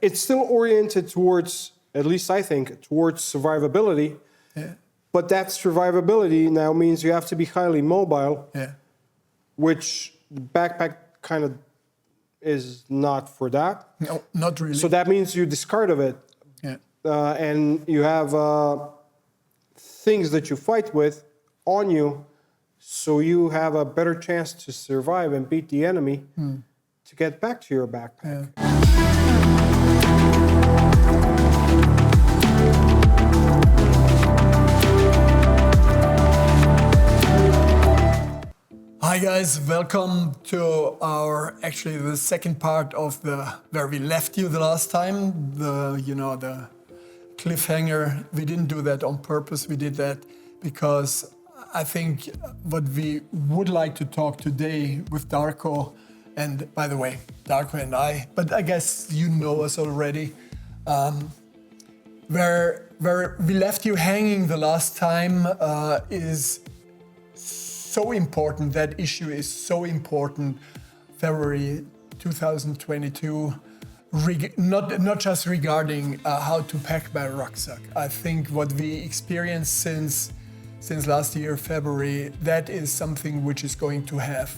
It's still oriented towards, at least I think, towards survivability. Yeah. But that survivability now means you have to be highly mobile, Yeah. which the backpack kind of is not for that. No, not really. So that means you discard of it. Yeah. And you have things that you fight with on you, so you have a better chance to survive and beat the enemy to get back to your backpack. Yeah. Hi guys, welcome to actually the second part of where we left you the last time, the cliffhanger. We didn't do that on purpose. We did that because I think what we would like to talk today with Darko, and by the way, Darko and I, but I guess you know us already, where we left you hanging the last time is so important. That issue is so important. February 2022, not just regarding how to pack my rucksack. I think what we experienced since last year, February, that is something which is going to have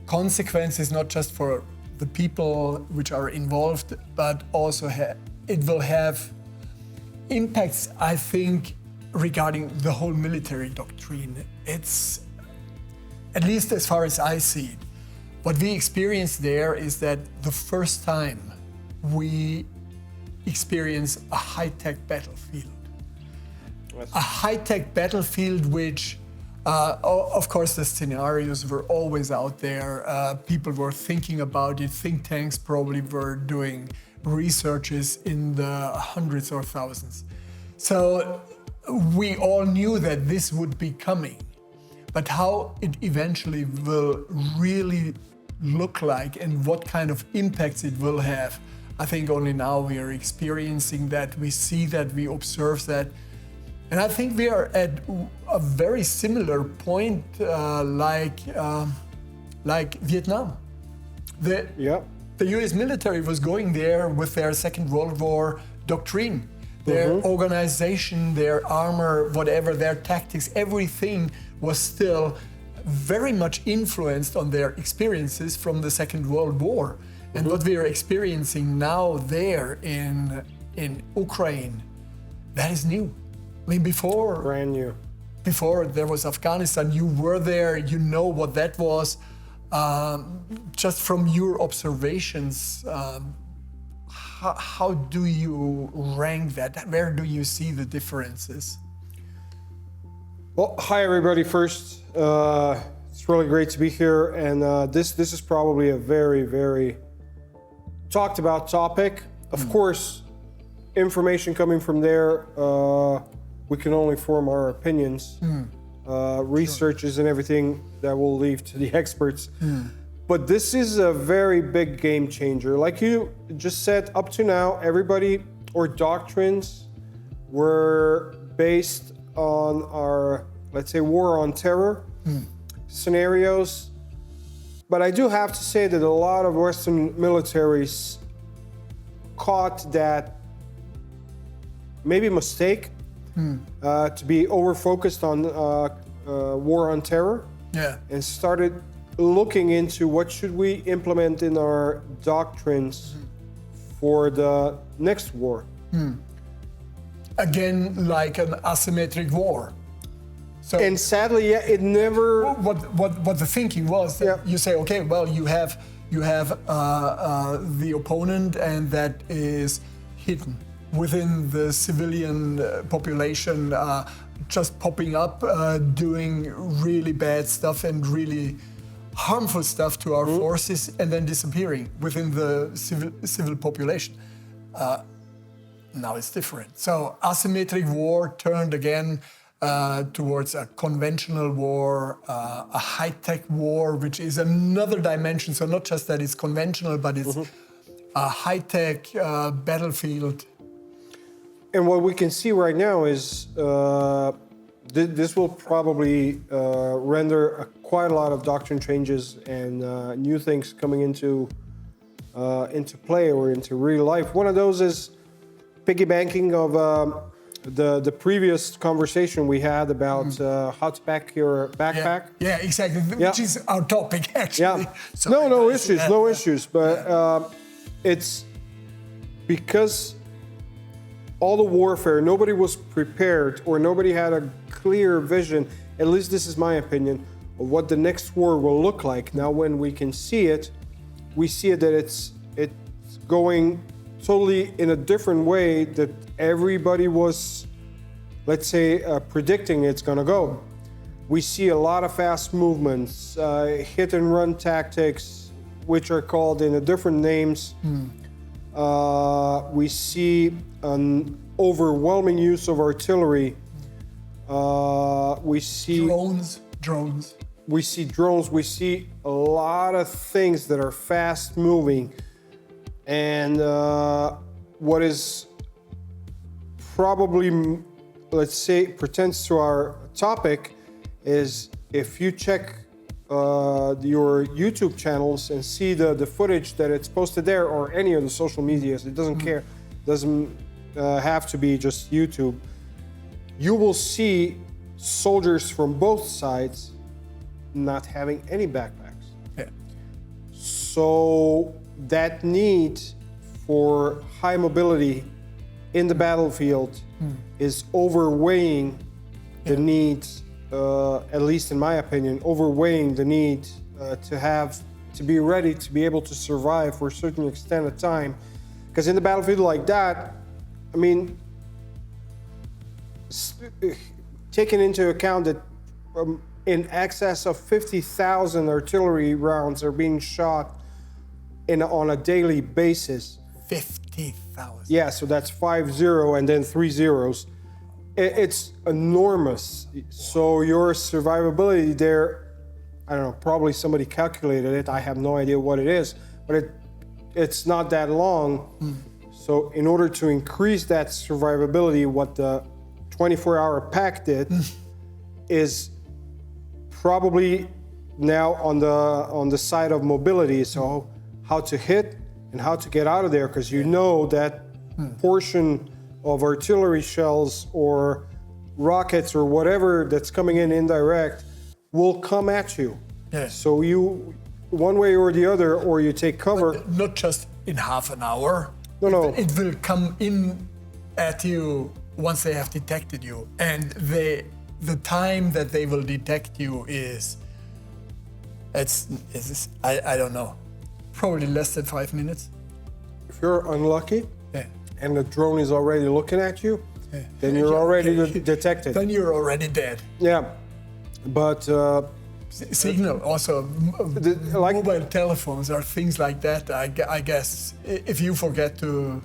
consequences not just for the people which are involved, but also it will have impacts, I think, regarding the whole military doctrine. It's, at least as far as I see it, what we experienced there is that the first time we experience a high-tech battlefield. A high-tech battlefield which, of course, the scenarios were always out there. People were thinking about it. Think tanks probably were doing researches in the hundreds or thousands. So we all knew that this would be coming, but how it eventually will really look like and what kind of impacts it will have, I think only now we are experiencing that, we see that, we observe that. And I think we are at a very similar point like Vietnam. The US military was going there with their Second World War doctrine. Their organization, their armor, whatever, their tactics, everything was still very much influenced on their experiences from the Second World War. And what we are experiencing now there in Ukraine, that is new. I mean, before... Brand new. Before there was Afghanistan, you were there, you know what that was. Just from your observations, how do you rank that? Where do you see the differences? Well, hi everybody first. It's really great to be here, and this is probably a very, very talked about topic. Of course, information coming from there, we can only form our opinions. Researches and everything that we'll leave to the experts. But this is a very big game changer. Like you just said, up to now, everybody or doctrines were based on our, let's say, war on terror scenarios. But I do have to say that a lot of Western militaries caught that maybe mistake to be over-focused on war on terror, and started looking into what should we implement in our doctrines for the next war. Again, like an asymmetric war. So, and sadly, it never... What the thinking was, that you say, okay, well, you have the opponent, and that is hidden within the civilian population, just popping up, doing really bad stuff and really harmful stuff to our forces, and then disappearing within the civil population. Now it's different. So asymmetric war turned again towards a conventional war, a high-tech war, which is another dimension. So not just that it's conventional, but it's a high-tech battlefield. And what we can see right now is this will probably render quite a lot of doctrine changes and new things coming into into play or into real life. One of those is piggybacking of the previous conversation we had about how to pack your backpack. Yeah, exactly. Which is our topic, actually. Yeah. Sorry, No guys. issues, no issues. But it's because all the warfare, nobody was prepared or nobody had a clear vision, at least this is my opinion, of what the next war will look like. Now when we can see it, we see it that it's going totally in a different way that everybody was, let's say, predicting it's gonna go. We see a lot of fast movements, hit and run tactics, which are called in different names. We see an overwhelming use of artillery. We see drones. We see drones. We see a lot of things that are fast moving. And what is probably, let's say, pertains to our topic is if you check your YouTube channels and see the footage that it's posted there or any of the social medias, it doesn't care, doesn't have to be just YouTube, you will see soldiers from both sides not having any backpacks. Yeah. So that need for high mobility in the battlefield is overweighing the need, at least in my opinion, overweighing the need to be ready to be able to survive for a certain extent of time. Because in the battlefield like that, I mean, taking into account that in excess of 50,000 artillery rounds are being shot on a daily basis. 50,000. Yeah, so that's 50 and then 3 zeros. It's enormous. So your survivability there, I don't know, probably somebody calculated it. I have no idea what it is, but it's not that long. So in order to increase that survivability, what the 24-hour pack did is probably now on the side of mobility. So how to hit and how to get out of there, because you know that portion of artillery shells or rockets or whatever that's coming in indirect will come at you. Yeah. So you, one way or the other, or you take cover. But not just in half an hour. No. It will come in at you once they have detected you. And the time that they will detect you is I don't know, probably less than 5 minutes. If you're unlucky, Yeah. and the drone is already looking at you, Yeah. then you're already detected. Then you're already dead. Yeah, but Signal also, like- mobile telephones or things like that. I guess if you forget to,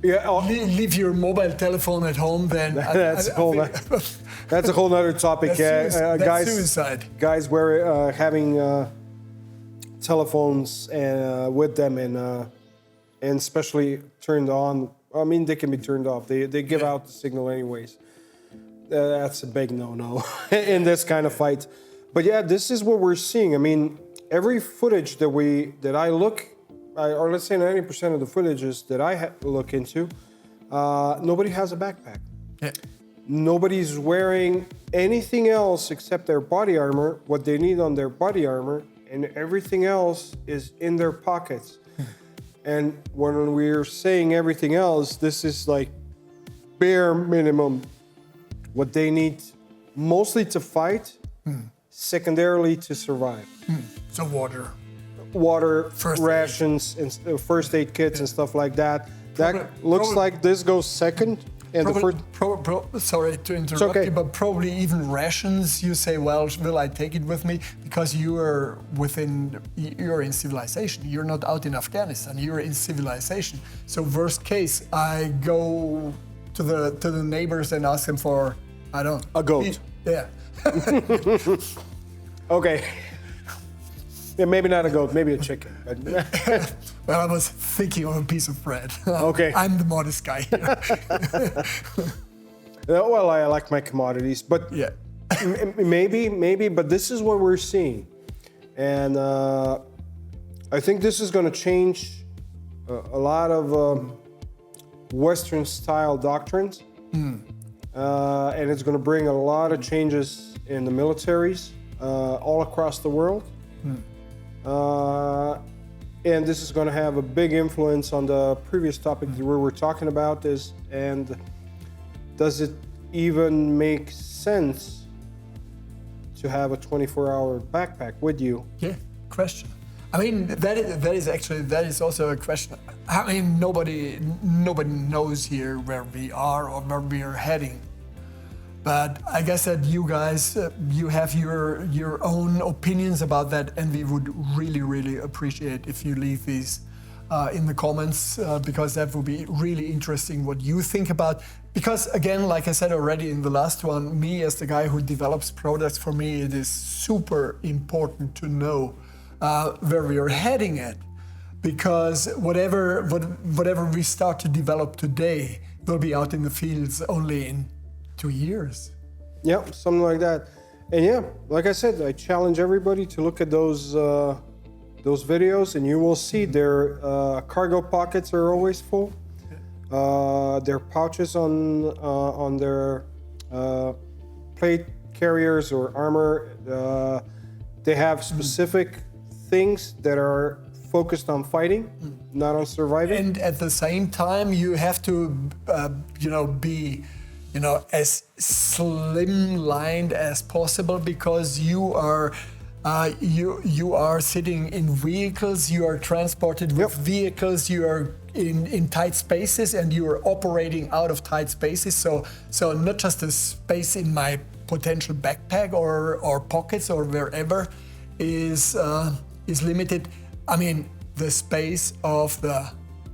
leave your mobile telephone at home, then that's a whole nother topic. That's Guys, suicide. Guys were having telephones with them and especially turned on. I mean, they can be turned off. They give out the signal anyways. That's a big no-no in this kind of fight. But yeah, this is what we're seeing. I mean, every footage that I look, or let's say 90% of the footages that I look into, nobody has a backpack. Yeah. Nobody's wearing anything else except their body armor, what they need on their body armor, and everything else is in their pockets. And when we're saying everything else, this is like bare minimum what they need, mostly to fight, secondarily to survive. So Water, First rations, and first aid kits and stuff like that. That looks probably- like this goes second. And the first, sorry to interrupt okay. you, but probably even rations. You say, well, will I take it with me? Because you're in civilization. You're not out in Afghanistan. You're in civilization. So worst case, I go to the neighbors and ask them for, I don't know, A goat. Yeah. Okay. Yeah, maybe not a goat, maybe a chicken. But Well, I was thinking of a piece of bread. Okay. I'm the modest guy here. well, I like my commodities, but Yeah. maybe, but this is what we're seeing. And I think this is going to change a lot of Western style doctrines. And it's going to bring a lot of changes in the militaries all across the world. And this is going to have a big influence on the previous topic that we were talking about and does it even make sense to have a 24-hour backpack with you? Yeah, question. I mean, that is also a question. I mean, nobody knows here where we are or where we are heading. But I guess that you guys, you have your own opinions about that, and we would really appreciate if you leave these in the comments, because that would be really interesting what you think about. Because again, like I said already in the last one, me as the guy who develops products, for me it is super important to know where we are heading at, because whatever we start to develop today will be out in the fields only in 2 years. Yeah, something like that. And yeah, like I said, I challenge everybody to look at those videos, and you will see their cargo pockets are always full. Their pouches on their plate carriers or armor, they have specific things that are focused on fighting, not on surviving. And at the same time, you have to, be, as slim-lined as possible, because you are sitting in vehicles, you are transported with vehicles, you are in tight spaces, and you are operating out of tight spaces. So not just the space in my potential backpack or pockets or wherever is limited. I mean, the space of the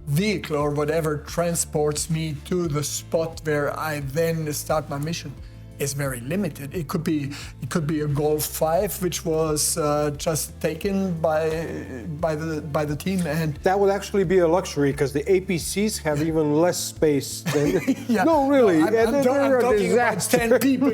vehicle or whatever transports me to the spot where I then start my mission is very limited. It could be a Golf 5, which was just taken by the team, and that would actually be a luxury, because the APCs have even less space than. No, really, I'm talking about 10 people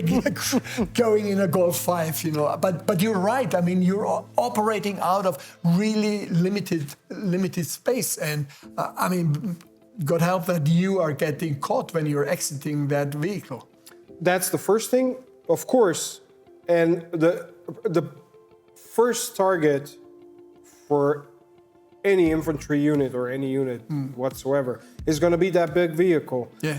going in a Golf 5, But you're right. I mean, you're operating out of really limited space, and I mean, God help that you are getting caught when you're exiting that vehicle. That's the first thing, of course, and the first target for any infantry unit or any unit whatsoever is going to be that big vehicle. Yeah.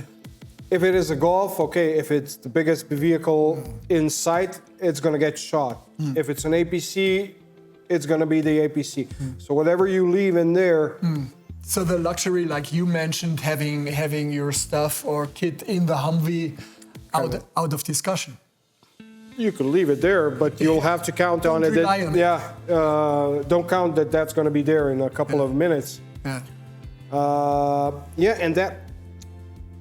If it is a Golf, okay, if it's the biggest vehicle in sight, it's going to get shot. If it's an APC, it's going to be the APC. So whatever you leave in there. So the luxury, like you mentioned, having your stuff or kit in the Humvee, out of discussion. You can leave it there, but you'll have to count on it. Don't count that that's going to be there in a couple of minutes. And that,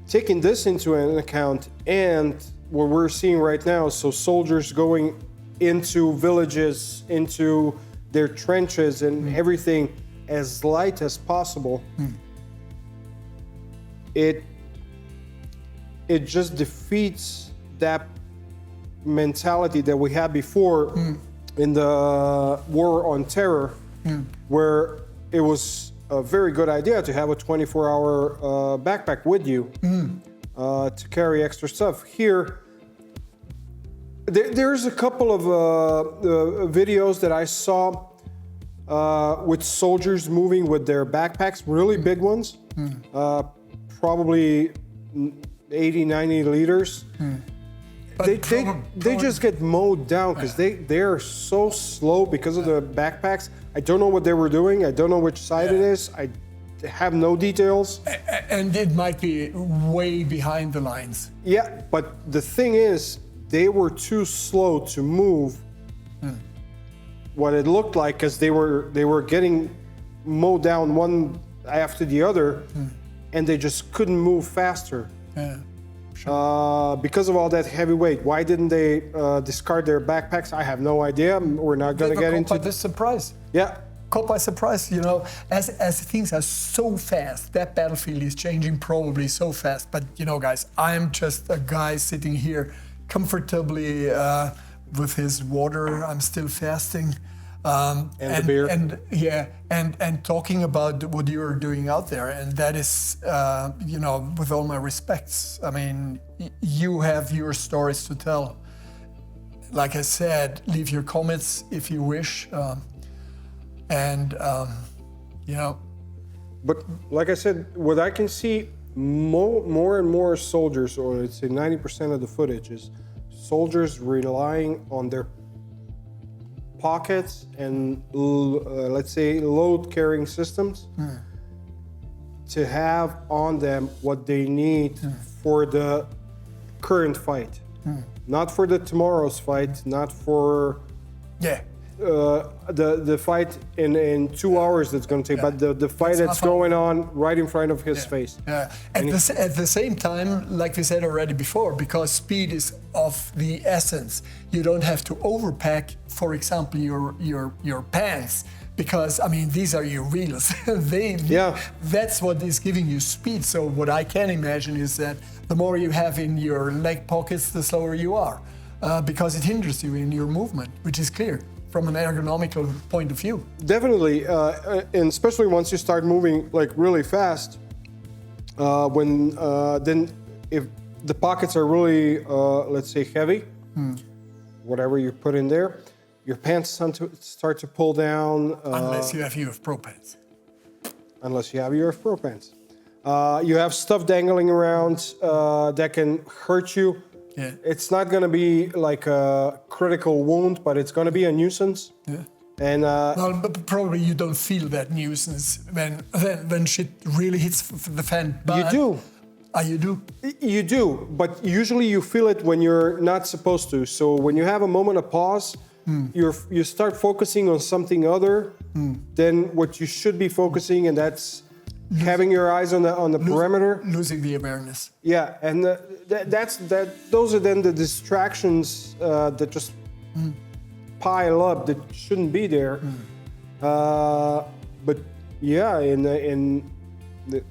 taking this into an account, and what we're seeing right now, so soldiers going into villages, into their trenches and everything as light as possible, it just defeats that mentality that we had before in the war on terror, where it was a very good idea to have a 24-hour backpack with you to carry extra stuff. Here, there's a couple of videos that I saw with soldiers moving with their backpacks, really big ones, probably 80, 90 liters. They just get mowed down because they're so slow because of the backpacks. I don't know what they were doing. I don't know which side it is. I have no details. And it might be way behind the lines. Yeah, but the thing is, they were too slow to move what it looked like, because they were getting mowed down one after the other, and they just couldn't move faster. Because of all that heavy weight. Why didn't they discard their backpacks? I have no idea. We're not going to get into this surprise. Yeah. Caught by surprise, as things are so fast, that battlefield is changing probably so fast. But guys, I'm just a guy sitting here comfortably with his water. I'm still fasting. The beer. And talking about what you're doing out there, and that is, with all my respects, I mean, you have your stories to tell. Like I said, leave your comments if you wish, But like I said, what I can see, more and more soldiers, or let's say 90% of the footage, is soldiers relying on their pockets and let's say load-carrying systems to have on them what they need for the current fight, not for the tomorrow's fight, not for the fight in 2 hours that's going to take, but the fight that's going on right in front of his face. Yeah. At the same time, like we said already before, because speed is of the essence, you don't have to overpack, for example, your pants, because I mean these are your wheels. That's what is giving you speed. So what I can imagine is that the more you have in your leg pockets, the slower you are, because it hinders you in your movement, which is clear from an ergonomical point of view. Definitely, and especially once you start moving like really fast, then if the pockets are really, let's say, heavy, whatever you put in there, your pants start to pull down. Unless you have UF-Pro pants. Unless you have UF-Pro pants. You have stuff dangling around that can hurt you. Yeah. It's not going to be like a critical wound, but it's going to be a nuisance. Yeah. And but probably you don't feel that nuisance when shit really hits the fan. But you do. You do? You do, but usually you feel it when you're not supposed to. So when you have a moment of pause, you start focusing on something other than what you should be focusing, and that's having your eyes on the perimeter, losing the awareness. Yeah, and those are then the distractions that just pile up that shouldn't be there. But yeah,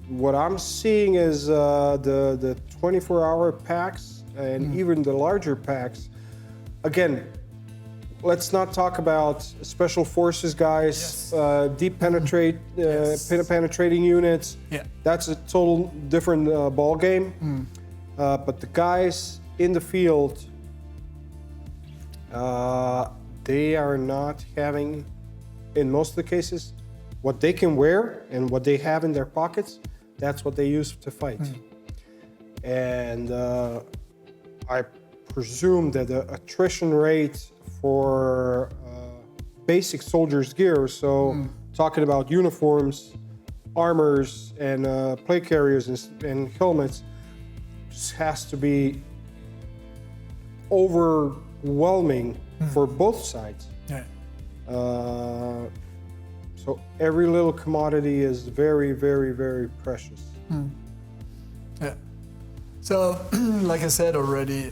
what I'm seeing is the 24-hour packs and even the larger packs. Again, let's not talk about special forces guys, deep penetrating units. Yeah. That's a total different ball game. But the guys in the field, they are not having, in most of the cases, what they can wear and what they have in their pockets. That's what they use to fight. And I presume that the attrition rate for basic soldiers' gear, so talking about uniforms, armors, and plate carriers and helmets, just has to be overwhelming for both sides. Yeah. So every little commodity is very, very, very precious. Yeah. So, like I said already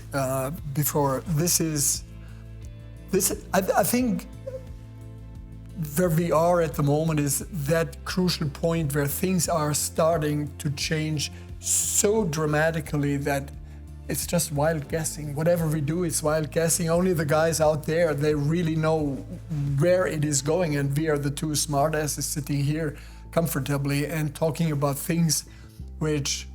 before, I think where we are at the moment is that crucial point where things are starting to change so dramatically that it's just wild guessing. Whatever we do is wild guessing. Only the guys out there, they really know where it is going, and we are the two smartasses sitting here comfortably and talking about things which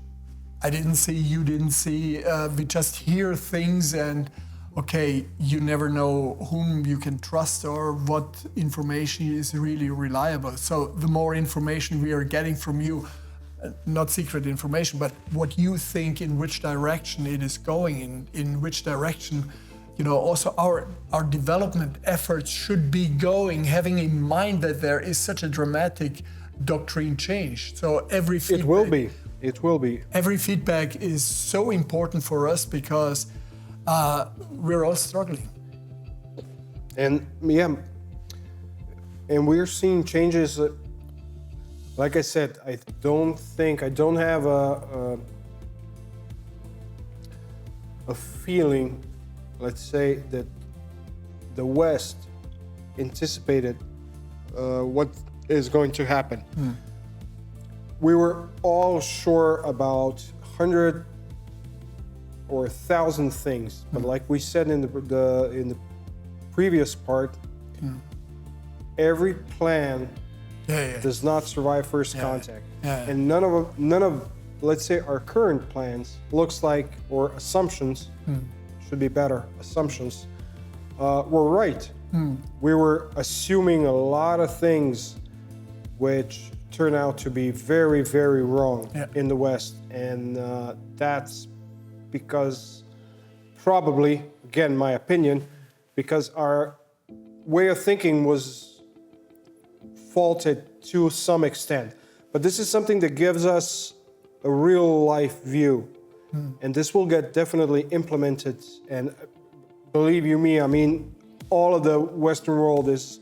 I didn't see, you didn't see. We just hear things, and okay, you never know whom you can trust or what information is really reliable. So the more information we are getting from you, not secret information, but what you think in which direction it is going, in which direction, also our development efforts should be going, having in mind that there is such a dramatic doctrine change. So every feedback, It will be. Every feedback is so important for us because we're all struggling. And yeah, and we're seeing changes. Like I said, I don't have a feeling, let's say, that the West anticipated what is going to happen. We were all sure about 100 or 1,000 things, but like we said in the previous part, every plan Yeah. does not survive first contact. Yeah. And none of, let's say, our current plans looks like, or assumptions, should be better, assumptions, were right. We were assuming a lot of things which turn out to be very, very wrong in the West. And that's because probably, again, my opinion, because our way of thinking was faulted to some extent. But this is something that gives us a real life view. And this will get definitely implemented. And believe you me, I mean, all of the Western world is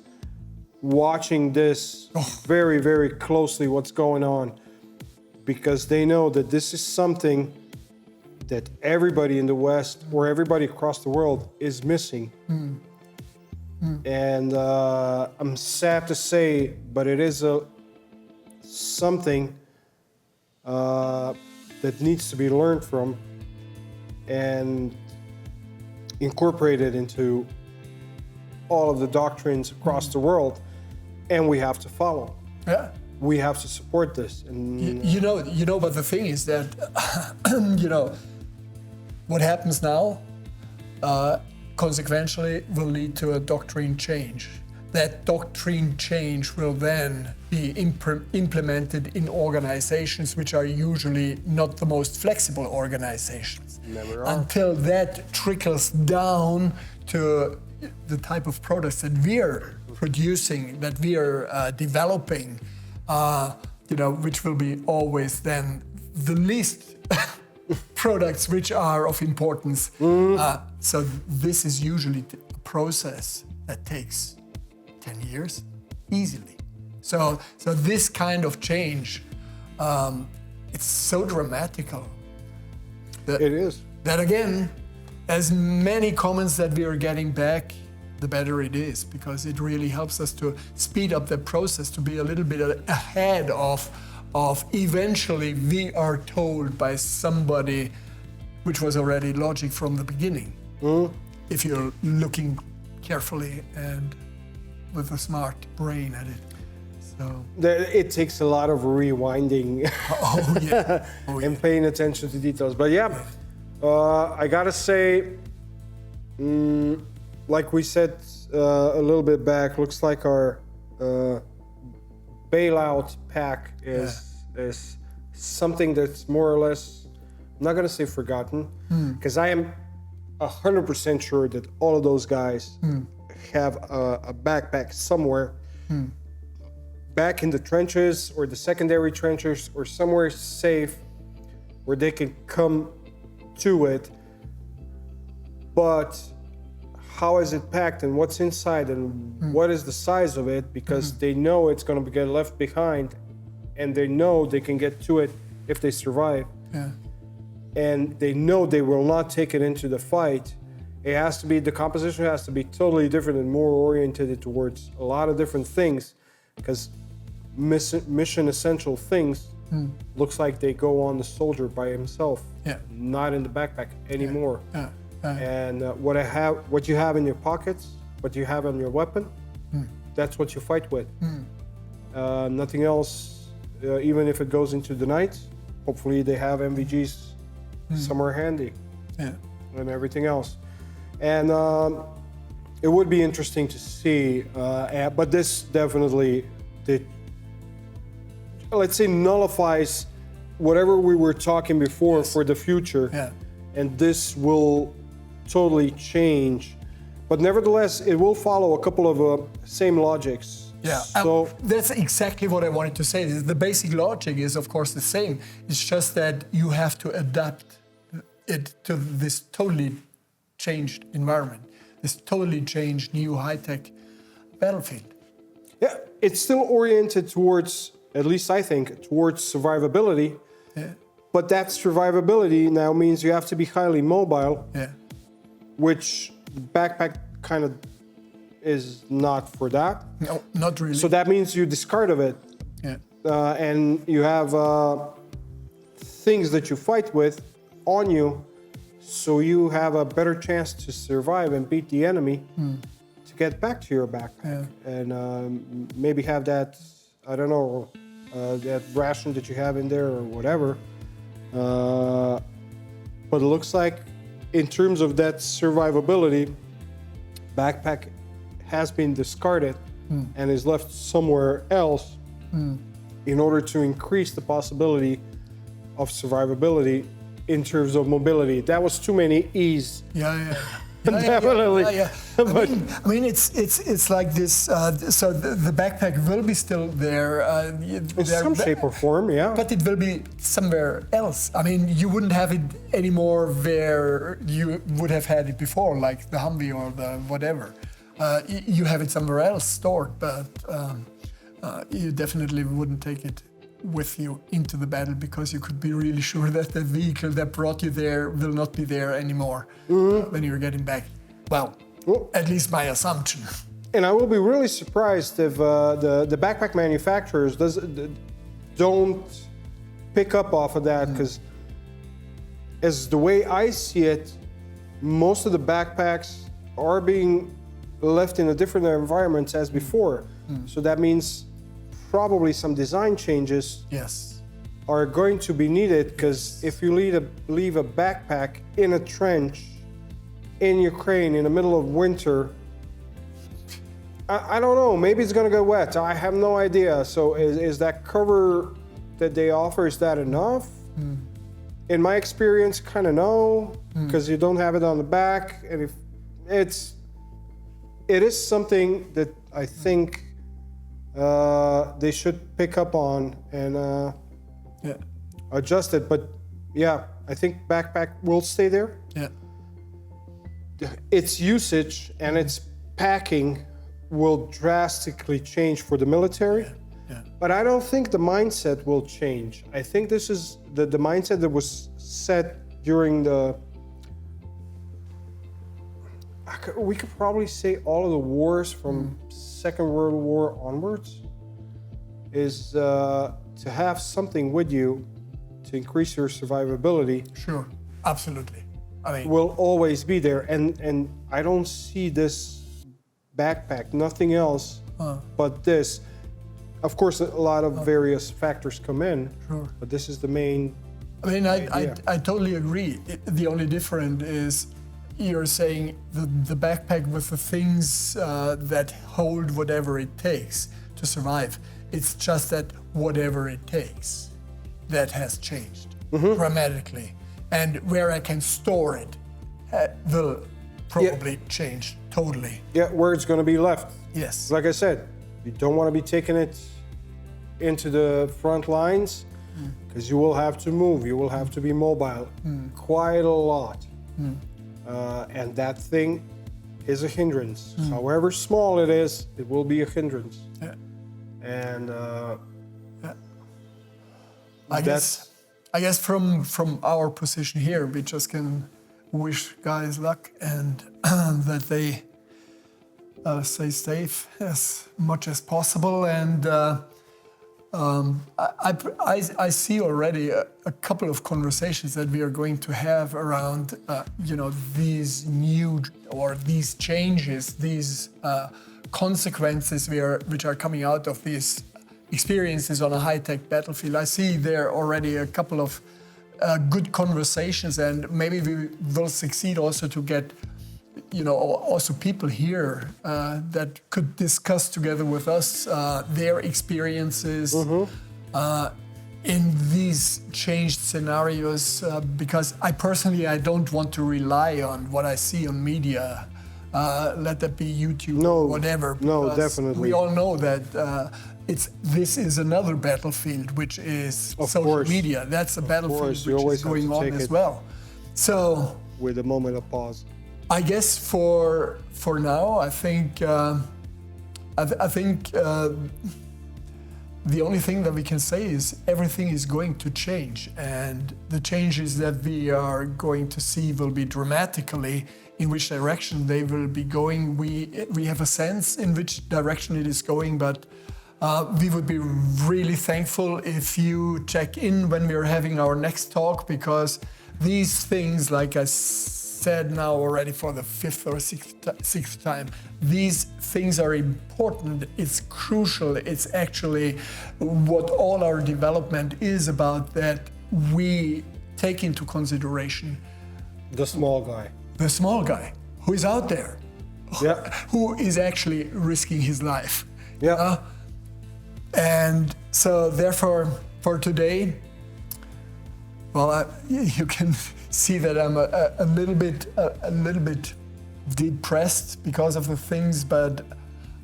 watching this very, very closely, what's going on, because they know that this is something that everybody in the West or everybody across the world is missing. And I'm sad to say, but it is something that needs to be learned from and incorporated into all of the doctrines across the world, and we have to follow. Yeah. We have to support this. And You know, but the thing is that, what happens now, consequentially will lead to a doctrine change. That doctrine change will then be implemented in organizations which are usually not the most flexible organizations. Never are. Until that trickles down to the type of products that we're producing, that we're developing, which will be always then the least products which are of importance. So this is usually a process that takes 10 years easily. So this kind of change, it's so dramatical. it is. That again, as many comments that we are getting back, the better it is, because it really helps us to speed up the process, to be a little bit ahead of eventually we are told by somebody which was already logic from the beginning. If you're looking carefully and with a smart brain at it. So It takes a lot of rewinding and paying attention to details. But I gotta say, like we said a little bit back, looks like our bailout pack is something that's more or less, I'm not gonna say forgotten, because I am 100% sure that all of those guys have a backpack somewhere back in the trenches or the secondary trenches or somewhere safe where they can come to it. But how is it packed and what's inside and what is the size of it? Because they know it's going to get left behind, and they know they can get to it if they survive. And they know they will not take it into the fight. It has to be, the composition has to be totally different and more oriented towards a lot of different things, because mission essential things looks like they go on the soldier by himself, not in the backpack anymore. And what you have in your pockets, what you have on your weapon, that's what you fight with. Nothing else, even if it goes into the night, hopefully they have MVGs somewhere handy and everything else. And it would be interesting to see, but this definitely, let's say, nullifies whatever we were talking before for the future. And this will totally change. But nevertheless, it will follow a couple of same logics. So that's exactly what I wanted to say. The basic logic is, of course, the same. It's just that you have to adapt it to this totally changed environment, this totally changed new high-tech battlefield. Yeah, it's still oriented towards, at least I think, towards survivability. But that survivability now means you have to be highly mobile, which the backpack kind of is not for that. No, not really. So that means you discard of it. And you have things that you fight with on you, so you have a better chance to survive and beat the enemy, to get back to your backpack and maybe have that, I don't know, that ration that you have in there or whatever. But it looks like in terms of that survivability, backpack has been discarded and is left somewhere else in order to increase the possibility of survivability in terms of mobility. That was too many E's. Definitely. I mean, it's like this. So the backpack will be still there in some shape or form, yeah. But it will be somewhere else. I mean, you wouldn't have it anymore where you would have had it before, like the Humvee or the whatever. You have it somewhere else stored, but you definitely wouldn't take it with you into the battle because you could be really sure that the vehicle that brought you there will not be there anymore when you're getting back. Well, at least my assumption. And I will be really surprised if the backpack manufacturers don't pick up off of that, because as the way I see it, most of the backpacks are being left in a different environment as before. So that means probably some design changes are going to be needed, because if you leave a backpack in a trench in Ukraine in the middle of winter, I don't know, maybe it's going to get wet. I have no idea. So is that cover that they offer, is that enough? In my experience, kind of no, because you don't have it on the back. And if it is something that I think they should pick up on and adjust it. But yeah, I think backpack will stay there. Its usage and its packing will drastically change for the military. But I don't think the mindset will change. I think this is the mindset that was set during we could probably say all of the wars from Second World War onwards, is to have something with you to increase your survivability. Sure, absolutely. I mean, will always be there, and I don't see this backpack, nothing else but this. Of course, a lot of various factors come in, but this is the main. I mean, I totally agree. The only difference is you're saying the backpack with the things that hold whatever it takes to survive. It's just that whatever it takes, that has changed dramatically. And where I can store it will probably change totally. Yeah, where it's going to be left. Yes. Like I said, you don't want to be taking it into the front lines, because you will have to move, you will have to be mobile quite a lot. And that thing is a hindrance. However small it is, it will be a hindrance. And I guess from our position here, we just can wish guys luck and that they stay safe as much as possible. And I see already a couple of conversations that we are going to have around, these new or these changes, these consequences which are coming out of these experiences on a high-tech battlefield. I see there already a couple of good conversations, and maybe we will succeed also to get, also people here that could discuss together with us their experiences in these changed scenarios, because I don't want to rely on what I see on media, let that be YouTube or whatever. No, definitely. We all know that this is another battlefield, which is social media. That's a battlefield which is going on as well. So, with a moment of pause. I guess for now, I think the only thing that we can say is everything is going to change, and the changes that we are going to see will be dramatically in which direction they will be going. We have a sense in which direction it is going, but we would be really thankful if you check in when we're having our next talk, because these things, like I said now already for the fifth or sixth time, these things are important, it's crucial, it's actually what all our development is about, that we take into consideration The small guy. the small guy who is out there, Yeah. who is actually risking his life. Yeah. And so therefore, for today, well, you can see that I'm a little bit depressed because of the things, but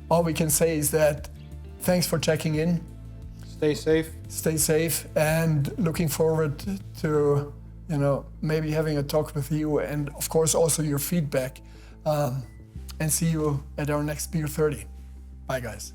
all we can say is that thanks for checking in. Stay safe. Stay safe, and looking forward to, maybe having a talk with you, and of course also your feedback. And see you at our next Beer 30. Bye, guys.